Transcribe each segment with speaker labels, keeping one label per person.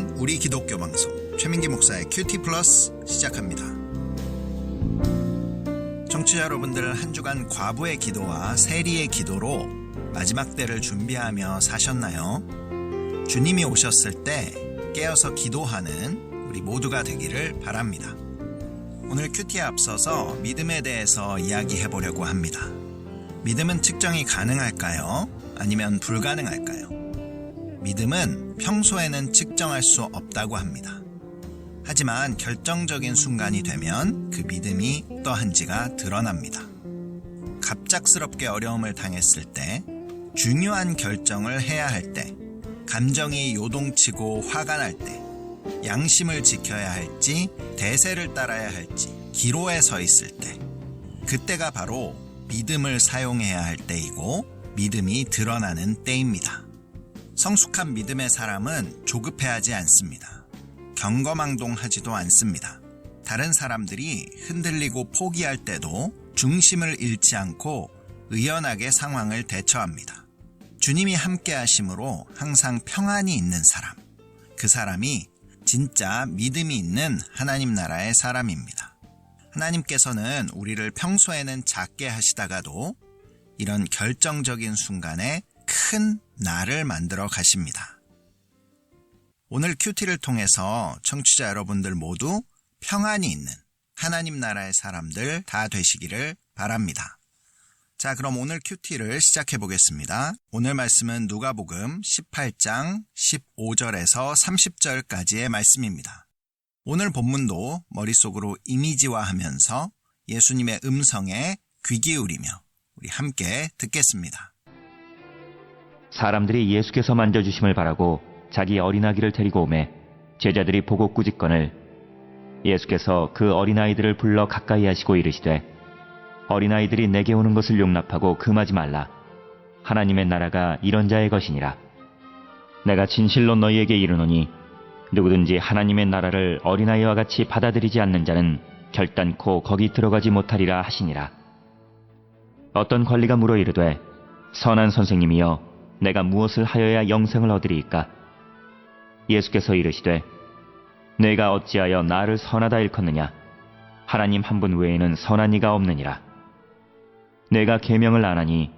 Speaker 1: 방송, 우리 기독교 방송 최민기 목사의 큐티 플러스 시작합니다. 청취자 여러분들, 한 주간 과부의 기도와 세리의 기도로 마지막 때를 준비하며 사셨나요? 주님이 오셨을 때 깨어서 기도하는 우리 모두가 되기를 바랍니다. 오늘 큐티에 앞서서 믿음에 대해서 이야기해 보려고 합니다. 믿음은 측정이 가능할까요? 아니면 불가능할까요? 믿음은 평소에는 측정할 수 없다고 합니다. 하지만 결정적인 순간이 되면 그 믿음이 어떠한지가 드러납니다. 갑작스럽게 어려움을 당했을 때, 중요한 결정을 해야 할 때, 감정이 요동치고 화가 날 때, 양심을 지켜야 할지 대세를 따라야 할지 기로에 서 있을 때, 그때가 바로 믿음을 사용해야 할 때이고 믿음이 드러나는 때입니다. 성숙한 믿음의 사람은 조급해하지 않습니다. 경거망동하지도 않습니다. 다른 사람들이 흔들리고 포기할 때도 중심을 잃지 않고 의연하게 상황을 대처합니다. 주님이 함께 하심으로 항상 평안이 있는 사람, 그 사람이 진짜 믿음이 있는 하나님 나라의 사람입니다. 하나님께서는 우리를 평소에는 작게 하시다가도 이런 결정적인 순간에 큰 나를 만들어 가십니다. 오늘 큐티를 통해서 청취자 여러분들 모두 평안이 있는 하나님 나라의 사람들 다 되시기를 바랍니다. 자, 그럼 오늘 큐티를 시작해 보겠습니다. 오늘 말씀은 누가복음 18장 15절에서 30절까지의 말씀입니다. 오늘 본문도 머릿속으로 이미지화하면서 예수님의 음성에 귀 기울이며 우리 함께 듣겠습니다.
Speaker 2: 사람들이 예수께서 만져주심을 바라고 자기 어린아기를 데리고 오매 제자들이 보고 꾸짖거늘 예수께서 그 어린아이들을 불러 가까이 하시고 이르시되 어린아이들이 내게 오는 것을 용납하고 금하지 말라. 하나님의 나라가 이런 자의 것이니라. 내가 진실로 너희에게 이르노니 누구든지 하나님의 나라를 어린아이와 같이 받아들이지 않는 자는 결단코 거기 들어가지 못하리라 하시니라. 어떤 관리가 물어 이르되 선한 선생님이여 내가 무엇을 하여야 영생을 얻으리이까? 예수께서 이르시되 내가 어찌하여 나를 선하다 일컫느냐? 하나님 한 분 외에는 선한 이가 없느니라. 내가 계명을 안 하니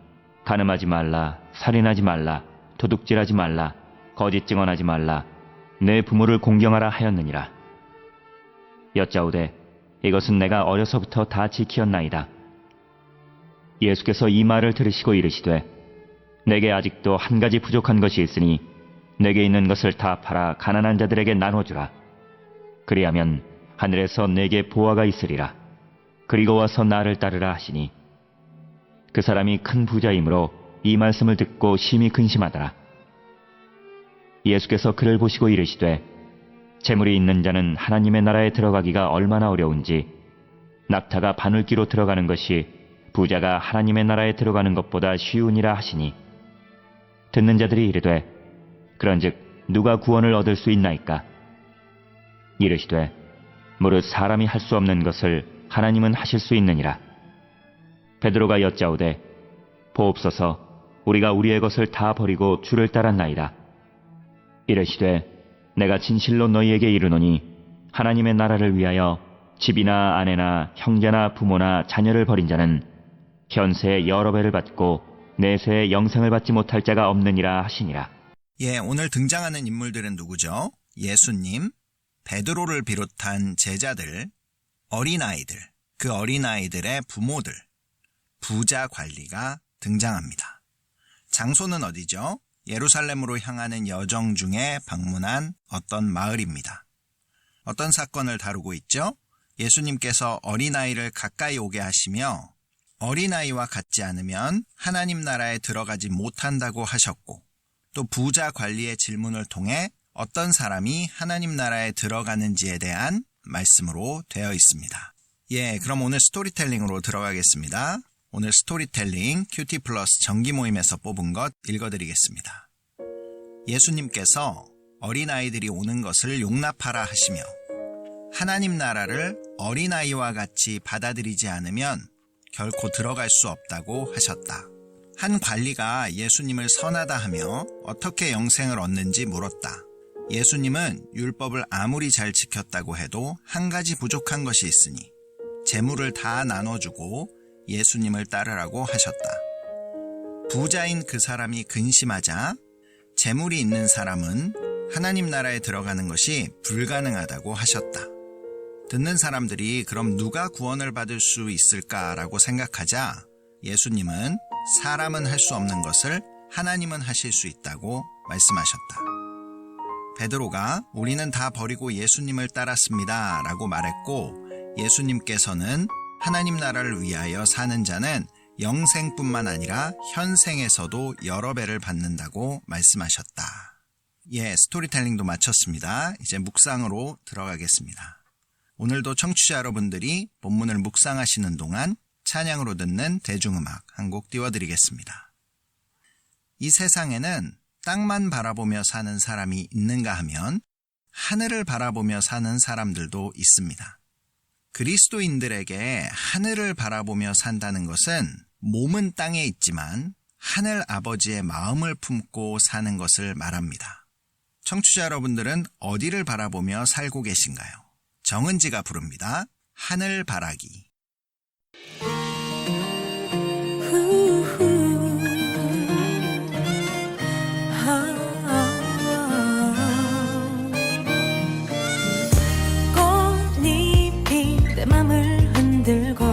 Speaker 2: 간음하지 말라, 살인하지 말라, 도둑질하지 말라, 거짓 증언하지 말라, 내 부모를 공경하라 하였느니라. 여짜오되 이것은 내가 어려서부터 다 지키었나이다. 예수께서 이 말을 들으시고 이르시되 내게 아직도 한 가지 부족한 것이 있으니 내게 있는 것을 다 팔아 가난한 자들에게 나눠주라. 그리하면 하늘에서 내게 보화가 있으리라. 그리고 와서 나를 따르라 하시니 그 사람이 큰 부자이므로 이 말씀을 듣고 심히 근심하더라. 예수께서 그를 보시고 이르시되 재물이 있는 자는 하나님의 나라에 들어가기가 얼마나 어려운지 낙타가 바늘기로 들어가는 것이 부자가 하나님의 나라에 들어가는 것보다 쉬우니라 하시니 듣는 자들이 이르되 그런즉 누가 구원을 얻을 수 있나이까? 이르시되 무릇 사람이 할 수 없는 것을 하나님은 하실 수 있느니라. 베드로가 여짜오되 보옵소서 우리가 우리의 것을 다 버리고 주를 따랐나이다. 이르시되 내가 진실로 너희에게 이르노니 하나님의 나라를 위하여 집이나 아내나 형제나 부모나 자녀를 버린 자는 현세에 여러 배를 받고 내세에 영생을 받지 못할 자가 없느니라 하시니라.
Speaker 1: 예, 오늘 등장하는 인물들은 누구죠? 예수님, 베드로를 비롯한 제자들, 어린아이들, 그 어린아이들의 부모들, 부자 관리가 등장합니다. 장소는 어디죠? 예루살렘으로 향하는 여정 중에 방문한 어떤 마을입니다. 어떤 사건을 다루고 있죠? 예수님께서 어린아이를 가까이 오게 하시며 어린아이와 같지 않으면 하나님 나라에 들어가지 못한다고 하셨고, 또 부자 관리의 질문을 통해 어떤 사람이 하나님 나라에 들어가는지에 대한 말씀으로 되어 있습니다. 예, 그럼 오늘 스토리텔링으로 들어가겠습니다. 오늘 스토리텔링 큐티 플러스 정기 모임에서 뽑은 것 읽어드리겠습니다. 예수님께서 어린아이들이 오는 것을 용납하라 하시며 하나님 나라를 어린아이와 같이 받아들이지 않으면 결코 들어갈 수 없다고 하셨다. 한 관리가 예수님을 선하다 하며 어떻게 영생을 얻는지 물었다. 예수님은 율법을 아무리 잘 지켰다고 해도 한 가지 부족한 것이 있으니 재물을 다 나눠주고 예수님을 따르라고 하셨다. 부자인 그 사람이 근심하자 재물이 있는 사람은 하나님 나라에 들어가는 것이 불가능하다고 하셨다. 듣는 사람들이 그럼 누가 구원을 받을 수 있을까라고 생각하자 예수님은 사람은 할 수 없는 것을 하나님은 하실 수 있다고 말씀하셨다. 베드로가 우리는 다 버리고 예수님을 따랐습니다 라고 말했고 예수님께서는 하나님 나라를 위하여 사는 자는 영생뿐만 아니라 현생에서도 여러 배를 받는다고 말씀하셨다. 스토리텔링도 마쳤습니다. 이제 묵상으로 들어가겠습니다. 오늘도 청취자 여러분들이 본문을 묵상하시는 동안 찬양으로 듣는 대중음악 한 곡 띄워드리겠습니다. 이 세상에는 땅만 바라보며 사는 사람이 있는가 하면 하늘을 바라보며 사는 사람들도 있습니다. 그리스도인들에게 하늘을 바라보며 산다는 것은 몸은 땅에 있지만 하늘 아버지의 마음을 품고 사는 것을 말합니다. 청취자 여러분들은 어디를 바라보며 살고 계신가요? 정은지가 부릅니다. 하늘 바라기.
Speaker 3: 꽃잎이 내 맘을 흔들고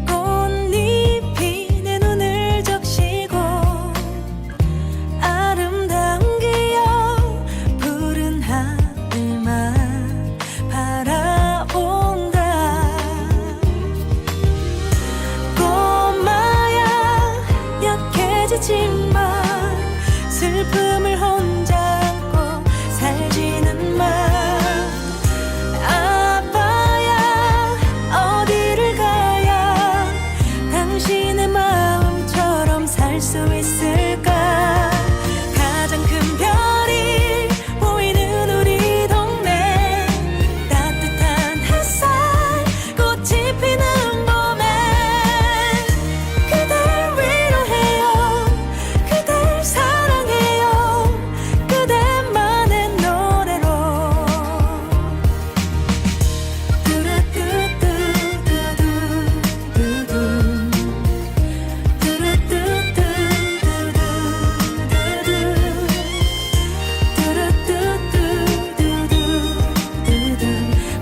Speaker 3: 꽃잎이 내 눈을 적시고 아름다운 기억 푸른 하늘만 바라본다. 꼬마야 약해지지만 슬픔을 혼자 안고 살지는 마. 아빠야 어디를 가야 당신의 마음처럼 살 수 있을까. 가장 큰 별이 보이는 우리 동네 따뜻한 햇살 꽃이 피는 봄에 그댈 위로해요 그댈 사랑해요 그대만의 노래로.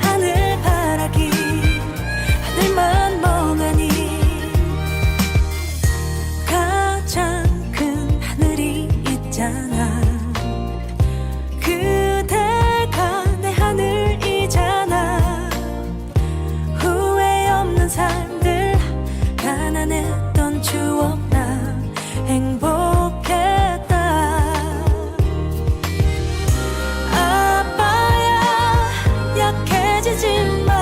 Speaker 3: 하늘 바라기 하늘만 멍하니 가장 큰 하늘이 있잖아. 그대가 내 하늘이잖아. 후회 없는 삶들 가난했던 추억 나 행복했다. 아빠야 약해지지만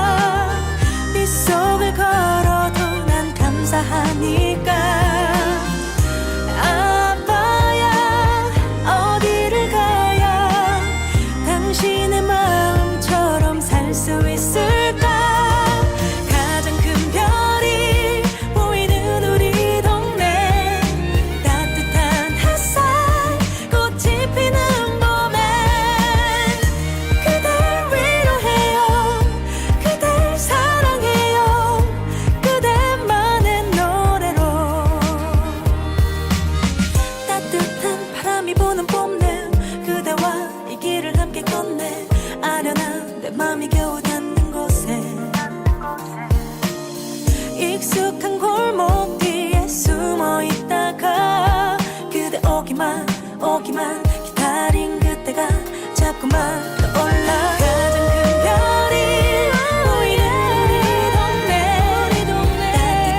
Speaker 3: 네 속을 걸어도 난 감사하니까. 아빠야 어디를 가야 당신의 마음처럼 살 수 있을까. 가장 큰 별이 보이는 우리 동네 따뜻한 햇살 꽃이 피는 봄에 그댈 위로해요 그댈 사랑해요 그대만의 노래로. 따뜻한 바람이 부는 봄내 그대와 이 길을 함께 걷네. 아련한 내 맘이 겨우 닿는 곳에 익숙한 골목 뒤에 숨어 있다가 그대 오기만 기다린 그때가 자꾸만 떠올라. 가장 큰 별이 보이는 우리 동네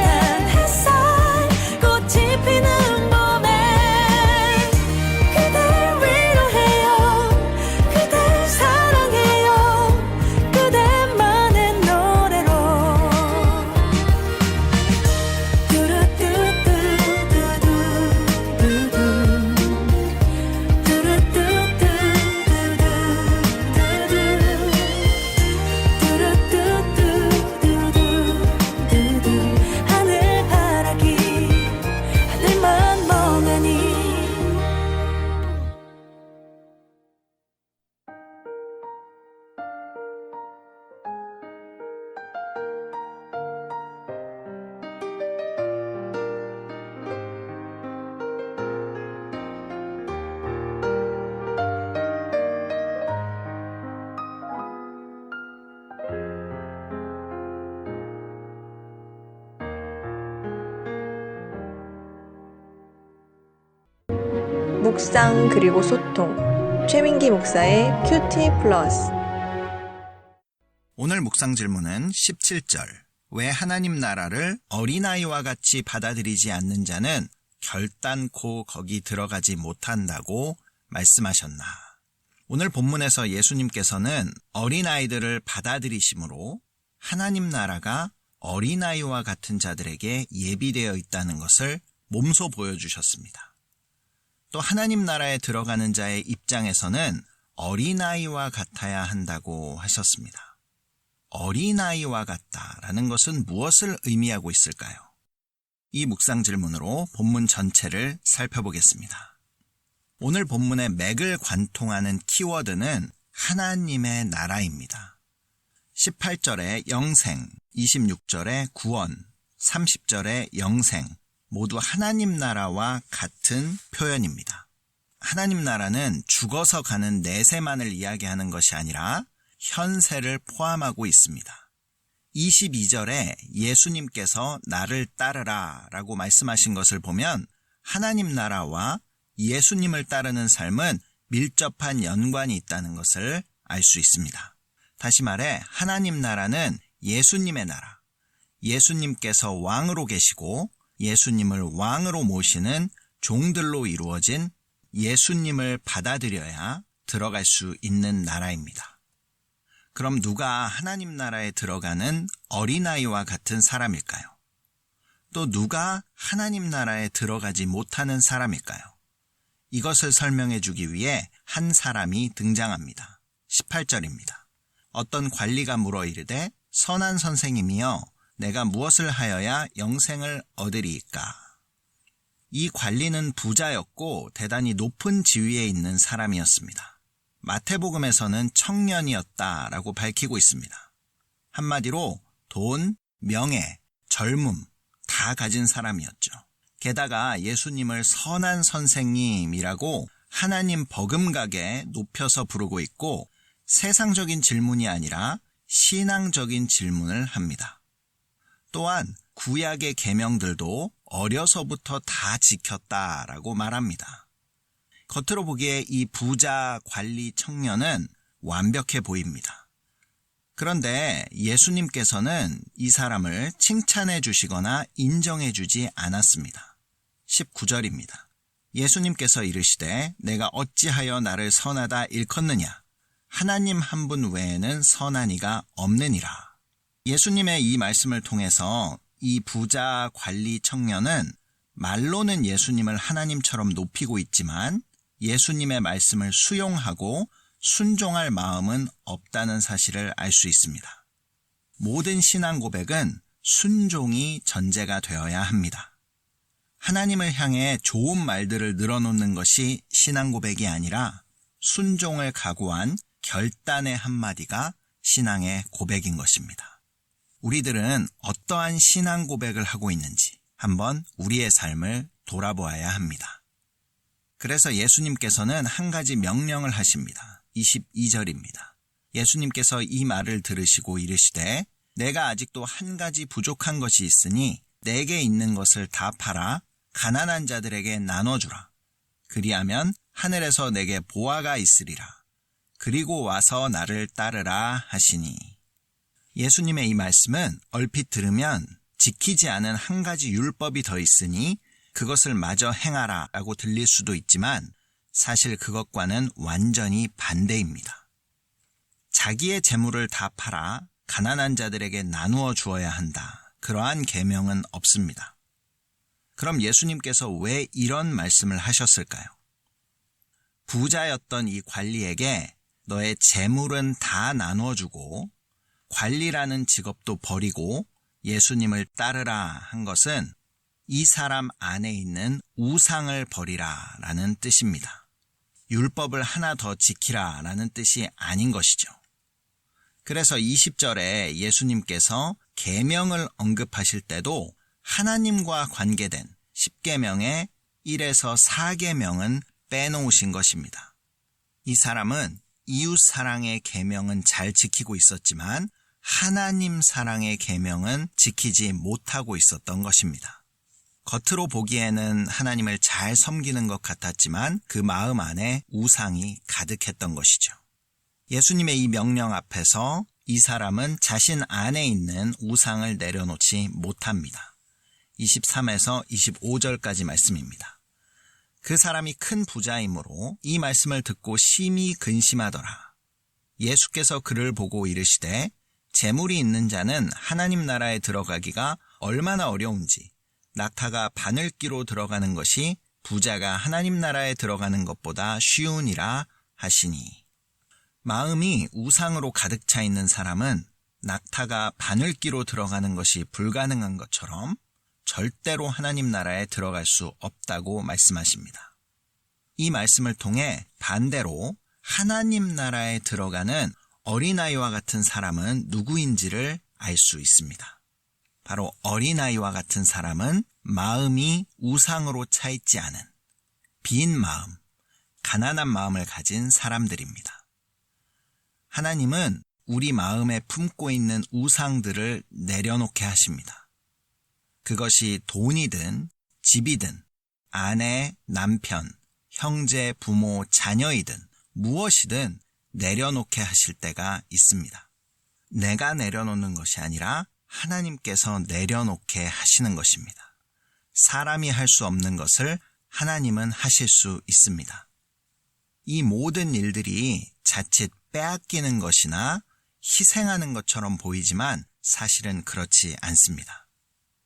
Speaker 3: 따뜻한 햇살 꽃이 피는 봄에 그댈 위로해요 그댈 사랑해요 그대만의 노래로. 뚜루뚜뚜뚜뚜뚜
Speaker 4: 묵상 그리고 소통. 최민기 목사의 큐티 플러스.
Speaker 1: 오늘 묵상 질문은 17절. 왜 하나님 나라를 어린아이와 같이 받아들이지 않는 자는 결단코 거기 들어가지 못한다고 말씀하셨나? 오늘 본문에서 예수님께서는 어린아이들을 받아들이심으로 하나님 나라가 어린아이와 같은 자들에게 예비되어 있다는 것을 몸소 보여주셨습니다. 또 하나님 나라에 들어가는 자의 입장에서는 어린아이와 같아야 한다고 하셨습니다. 어린아이와 같다라는 것은 무엇을 의미하고 있을까요? 이 묵상 질문으로 본문 전체를 살펴보겠습니다. 오늘 본문의 맥을 관통하는 키워드는 하나님의 나라입니다. 18절에 영생, 26절에 구원, 30절에 영생, 모두 하나님 나라와 같은 표현입니다. 하나님 나라는 죽어서 가는 내세만을 이야기하는 것이 아니라 현세를 포함하고 있습니다. 22절에 예수님께서 나를 따르라 라고 말씀하신 것을 보면 하나님 나라와 예수님을 따르는 삶은 밀접한 연관이 있다는 것을 알 수 있습니다. 다시 말해 하나님 나라는 예수님의 나라, 예수님께서 왕으로 계시고 예수님을 왕으로 모시는 종들로 이루어진 예수님을 받아들여야 들어갈 수 있는 나라입니다. 그럼 누가 하나님 나라에 들어가는 어린아이와 같은 사람일까요? 또 누가 하나님 나라에 들어가지 못하는 사람일까요? 이것을 설명해 주기 위해 한 사람이 등장합니다. 18절입니다. 어떤 관리가 물어 이르되 선한 선생님이여 내가 무엇을 하여야 영생을 얻으리이까? 이 관리는 부자였고 대단히 높은 지위에 있는 사람이었습니다. 마태복음에서는 청년이었다라고 밝히고 있습니다. 한마디로 돈, 명예, 젊음 다 가진 사람이었죠. 게다가 예수님을 선한 선생님이라고 하나님 버금가게 높여서 부르고 있고 세상적인 질문이 아니라 신앙적인 질문을 합니다. 또한 구약의 계명들도 어려서부터 다 지켰다라고 말합니다. 겉으로 보기에 이 부자 관리 청년은 완벽해 보입니다. 그런데 예수님께서는 이 사람을 칭찬해 주시거나 인정해 주지 않았습니다. 19절입니다. 예수님께서 이르시되 내가 어찌하여 나를 선하다 일컫느냐? 하나님 한 분 외에는 선한 이가 없느니라. 예수님의 이 말씀을 통해서 이 부자 관리 청년은 말로는 예수님을 하나님처럼 높이고 있지만 예수님의 말씀을 수용하고 순종할 마음은 없다는 사실을 알 수 있습니다. 모든 신앙 고백은 순종이 전제가 되어야 합니다. 하나님을 향해 좋은 말들을 늘어놓는 것이 신앙 고백이 아니라 순종을 각오한 결단의 한마디가 신앙의 고백인 것입니다. 우리들은 어떠한 신앙 고백을 하고 있는지 한번 우리의 삶을 돌아보아야 합니다. 그래서 예수님께서는 한 가지 명령을 하십니다. 22절입니다. 예수님께서 이 말을 들으시고 이르시되 내가 아직도 한 가지 부족한 것이 있으니 내게 있는 것을 다 팔아 가난한 자들에게 나눠주라. 그리하면 하늘에서 내게 보화가 있으리라. 그리고 와서 나를 따르라 하시니. 예수님의 이 말씀은 얼핏 들으면 지키지 않은 한 가지 율법이 더 있으니 그것을 마저 행하라 라고 들릴 수도 있지만 사실 그것과는 완전히 반대입니다. 자기의 재물을 다 팔아 가난한 자들에게 나누어 주어야 한다. 그러한 계명은 없습니다. 그럼 예수님께서 왜 이런 말씀을 하셨을까요? 부자였던 이 관리에게 너의 재물은 다 나누어 주고 관리라는 직업도 버리고 예수님을 따르라 한 것은 이 사람 안에 있는 우상을 버리라 라는 뜻입니다. 율법을 하나 더 지키라 라는 뜻이 아닌 것이죠. 그래서 20절에 예수님께서 계명을 언급하실 때도 하나님과 관계된 10계명의 1에서 4계명은 빼놓으신 것입니다. 이 사람은 이웃 사랑의 계명은 잘 지키고 있었지만 하나님 사랑의 계명은 지키지 못하고 있었던 것입니다. 겉으로 보기에는 하나님을 잘 섬기는 것 같았지만 그 마음 안에 우상이 가득했던 것이죠. 예수님의 이 명령 앞에서 이 사람은 자신 안에 있는 우상을 내려놓지 못합니다. 23에서 25절까지 말씀입니다. 그 사람이 큰 부자이므로 이 말씀을 듣고 심히 근심하더라. 예수께서 그를 보고 이르시되 재물이 있는 자는 하나님 나라에 들어가기가 얼마나 어려운지 낙타가 바늘기로 들어가는 것이 부자가 하나님 나라에 들어가는 것보다 쉬우니라 하시니. 마음이 우상으로 가득 차 있는 사람은 낙타가 바늘기로 들어가는 것이 불가능한 것처럼 절대로 하나님 나라에 들어갈 수 없다고 말씀하십니다. 이 말씀을 통해 반대로 하나님 나라에 들어가는 어린아이와 같은 사람은 누구인지를 알 수 있습니다. 바로 어린아이와 같은 사람은 마음이 우상으로 차 있지 않은 빈 마음, 가난한 마음을 가진 사람들입니다. 하나님은 우리 마음에 품고 있는 우상들을 내려놓게 하십니다. 그것이 돈이든 집이든 아내, 남편, 형제, 부모, 자녀이든 무엇이든 내려놓게 하실 때가 있습니다. 내가 내려놓는 것이 아니라 하나님께서 내려놓게 하시는 것입니다. 사람이 할 수 없는 것을 하나님은 하실 수 있습니다. 이 모든 일들이 자칫 빼앗기는 것이나 희생하는 것처럼 보이지만 사실은 그렇지 않습니다.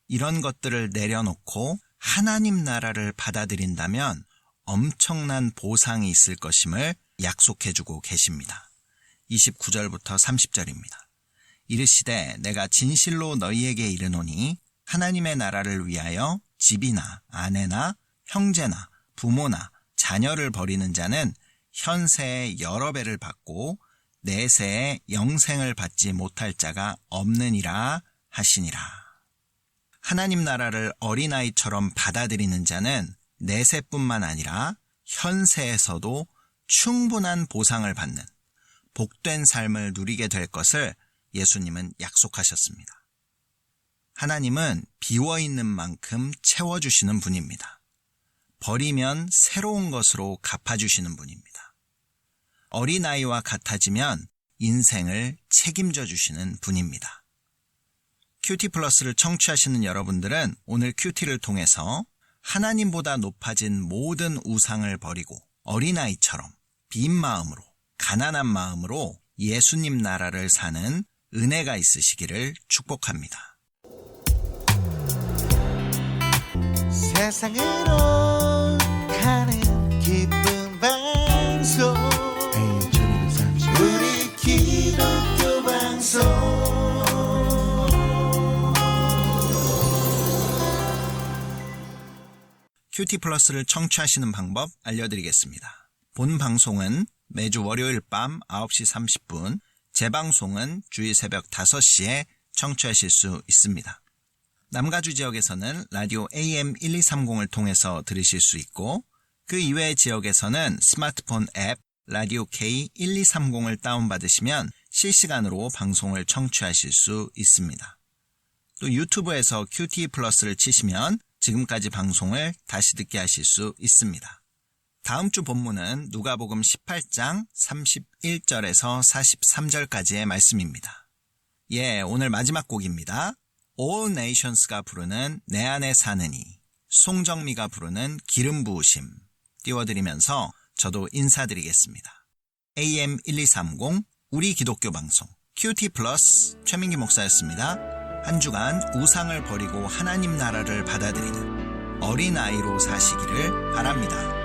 Speaker 1: 이런 것들을 내려놓고 하나님 나라를 받아들인다면 엄청난 보상이 있을 것임을 약속해주고 계십니다. 29절부터 30절입니다. 이르시되 내가 진실로 너희에게 이르노니 하나님의 나라를 위하여 집이나 아내나 형제나 부모나 자녀를 버리는 자는 현세에 여러 배를 받고 내세에 영생을 받지 못할 자가 없느니라 하시니라. 하나님 나라를 어린아이처럼 받아들이는 자는 내세뿐만 아니라 현세에서도 충분한 보상을 받는 복된 삶을 누리게 될 것을 예수님은 약속하셨습니다. 하나님은 비워있는 만큼 채워주시는 분입니다. 버리면 새로운 것으로 갚아주시는 분입니다. 어린아이와 같아지면 인생을 책임져 주시는 분입니다. 큐티 플러스를 청취하시는 여러분들은 오늘 큐티를 통해서 하나님보다 높아진 모든 우상을 버리고 어린아이처럼 빈 마음으로 가난한 마음으로 예수님 나라를 사는 은혜가 있으시기를 축복합니다.
Speaker 5: 세상으로 가는 기쁜 방송 우리 기독교 방송
Speaker 1: 큐티 플러스를 청취하시는 방법 알려드리겠습니다. 본 방송은 매주 월요일 밤 9시 30분, 재방송은 주일 새벽 5시에 청취하실 수 있습니다. 남가주 지역에서는 라디오 AM1230을 통해서 들으실 수 있고 그 이외의 지역에서는 스마트폰 앱 라디오 K1230을 다운받으시면 실시간으로 방송을 청취하실 수 있습니다. 또 유튜브에서 큐티 플러스를 치시면 지금까지 방송을 다시 듣게 하실 수 있습니다. 다음 주 본문은 누가복음 18장 31절에서 43절까지의 말씀입니다. 오늘 마지막 곡입니다. All Nations가 부르는 내 안에 사느니, 송정미가 부르는 기름 부으심 띄워드리면서 저도 인사드리겠습니다. AM1230 우리 기독교 방송 큐티 플러스 최민기 목사였습니다. 한 주간 우상을 버리고 하나님 나라를 받아들이는 어린아이로 사시기를 바랍니다.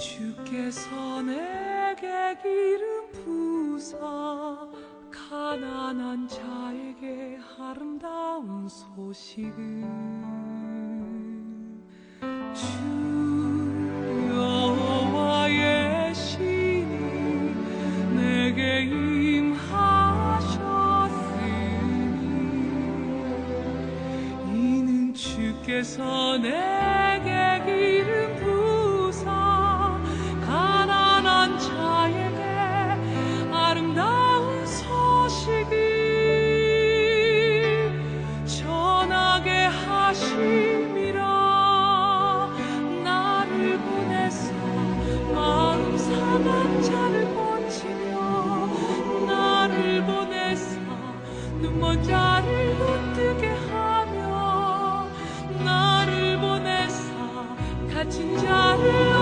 Speaker 6: 주께서 내게 기름 부사 가난한 자에게 아름다운 소식을 주 여호와의 신이 내게 임하셨으니 이는 주께서 내게 기름 부사 가난한 자에게 아름다운 소식을 전하게 하심이라. 나를 보내사 마음 상한 자를 고치며 나를 보내사 눈먼 자를 눈뜨게 하며 나를 보내사 갇힌 자를